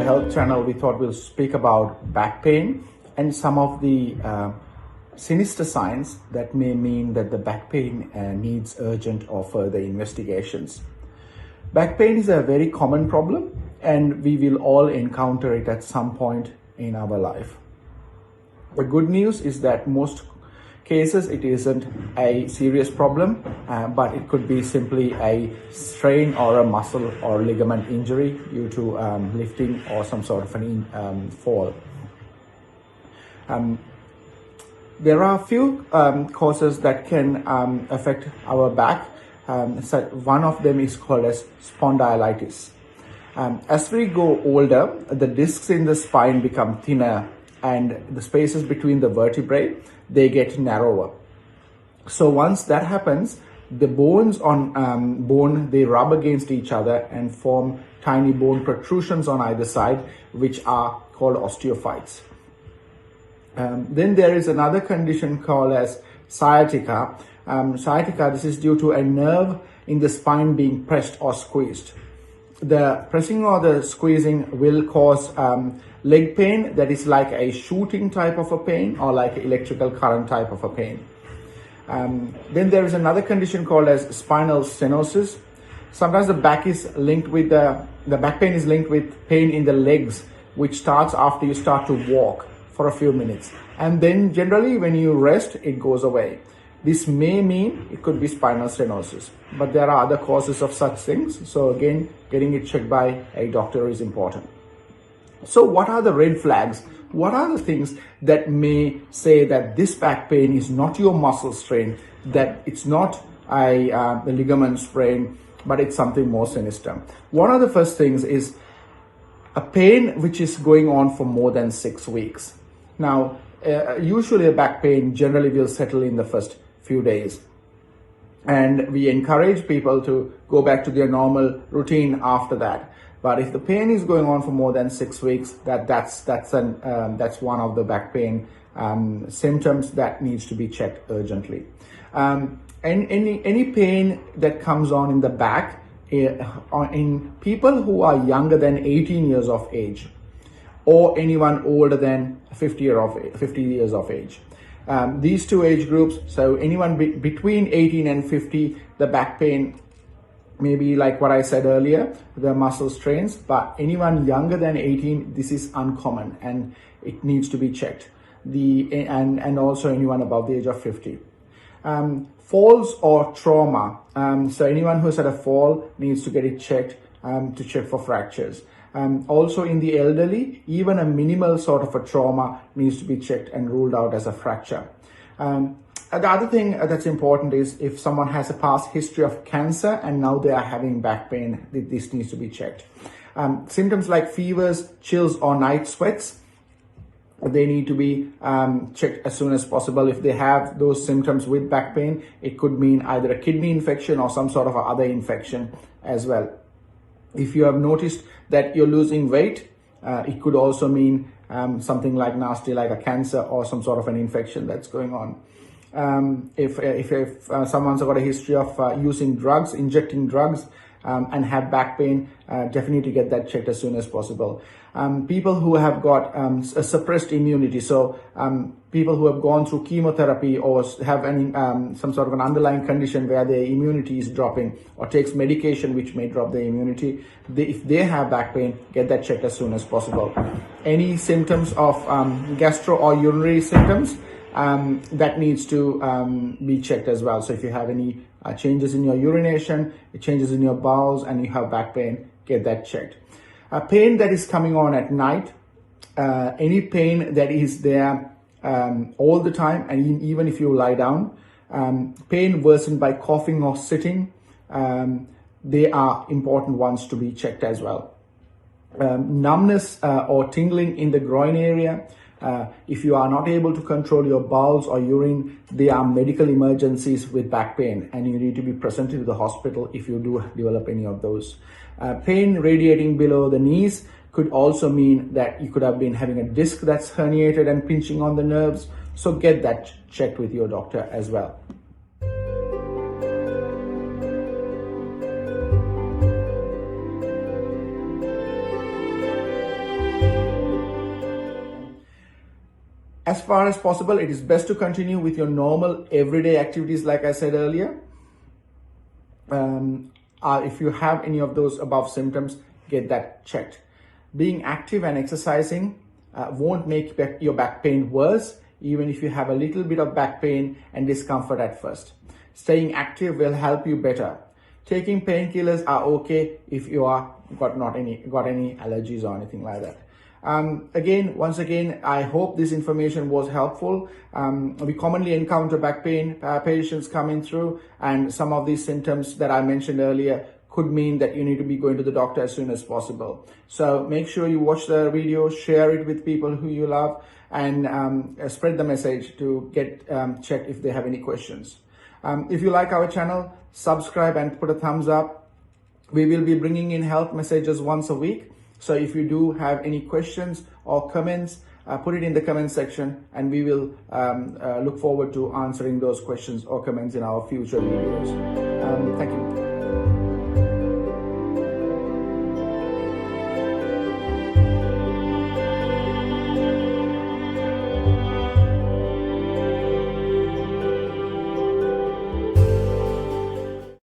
Health channel, we thought we'll speak about back pain and some of the sinister signs that may mean that the back pain needs urgent or further investigations. Back pain is a very common problem, and we will all encounter it at some point in our life. The good news is that most cases it isn't a serious problem, but it could be simply a strain or a muscle or ligament injury due to lifting or some sort of an fall. There are a few causes that can affect our back. So one of them is called as spondylitis. As we go older, the discs in the spine become thinner and the spaces between the vertebrae, they get narrower. So once that happens, the bones on bone, they rub against each other and form tiny bone protrusions on either side, which are called osteophytes. Then there is another condition called as sciatica. Sciatica, this is due to a nerve in the spine being pressed or squeezed. The pressing or the squeezing will cause leg pain that is like a shooting type of a pain or like electrical current type of a pain. Then there is another condition called as spinal stenosis. Sometimes the back is linked with the back pain is linked with pain in the legs, which starts after you start to walk for a few minutes. And then generally when you rest, it goes away. This may mean it could be spinal stenosis, but there are other causes of such things. So again, getting it checked by a doctor is important. So what are the red flags? What are the things that may say that this back pain is not your muscle strain, that it's not a ligament sprain, but it's something more sinister? One of the first things is a pain which is going on for more than 6 weeks. Now, usually a back pain generally will settle in the first few days, and we encourage people to go back to their normal routine after that. But if the pain is going on for more than 6 weeks, that's one of the back pain symptoms that needs to be checked urgently. And any pain that comes on in the back in people who are younger than 18 years of age, or anyone older than 50 years of age. These two age groups, so anyone between 18 and 50, the back pain may be like what I said earlier, the muscle strains, but anyone younger than 18, this is uncommon and it needs to be checked. And also anyone above the age of 50. Falls or trauma, so anyone who's had a fall needs to get it checked to check for fractures. Also in the elderly, even a minimal sort of a trauma needs to be checked and ruled out as a fracture. The other thing that's important is if someone has a past history of cancer and now they are having back pain, this needs to be checked. Symptoms like fevers, chills, or night sweats, they need to be checked as soon as possible. If they have those symptoms with back pain, it could mean either a kidney infection or some sort of other infection as well. If you have noticed that you're losing weight, it could also mean something like nasty, like a cancer or some sort of an infection that's going on. If someone's got a history of using drugs, injecting drugs, and have back pain, definitely get that checked as soon as possible. People who have got a suppressed immunity, so people who have gone through chemotherapy or have any some sort of an underlying condition where their immunity is dropping, or takes medication which may drop their immunity, if they have back pain, get that checked as soon as possible. Any symptoms of gastro or urinary symptoms, that needs to be checked as well. So if you have any changes in your urination, changes in your bowels, and you have back pain, get that checked. Pain that is coming on at night, any pain that is there all the time, and even if you lie down, pain worsened by coughing or sitting, they are important ones to be checked as well. Numbness or tingling in the groin area. If you are not able to control your bowels or urine, they are medical emergencies with back pain, and you need to be presented to the hospital if you do develop any of those. Pain radiating below the knees could also mean that you could have been having a disc that's herniated and pinching on the nerves. So get that checked with your doctor as well. As far as possible, it is best to continue with your normal everyday activities, like I said earlier. If you have any of those above symptoms, get that checked. Being active and exercising won't make your back pain worse, even if you have a little bit of back pain and discomfort at first. Staying active will help you better. Taking painkillers are okay if you are got any allergies or anything like that. Once again, I hope this information was helpful. We commonly encounter back pain patients coming through, and some of these symptoms that I mentioned earlier could mean that you need to be going to the doctor as soon as possible. So make sure you watch the video, share it with people who you love, and spread the message to get checked if they have any questions. If you like our channel, subscribe and put a thumbs up. We will be bringing in health messages once a week. So if you do have any questions or comments, put it in the comment section, and we will look forward to answering those questions or comments in our future videos. Thank you.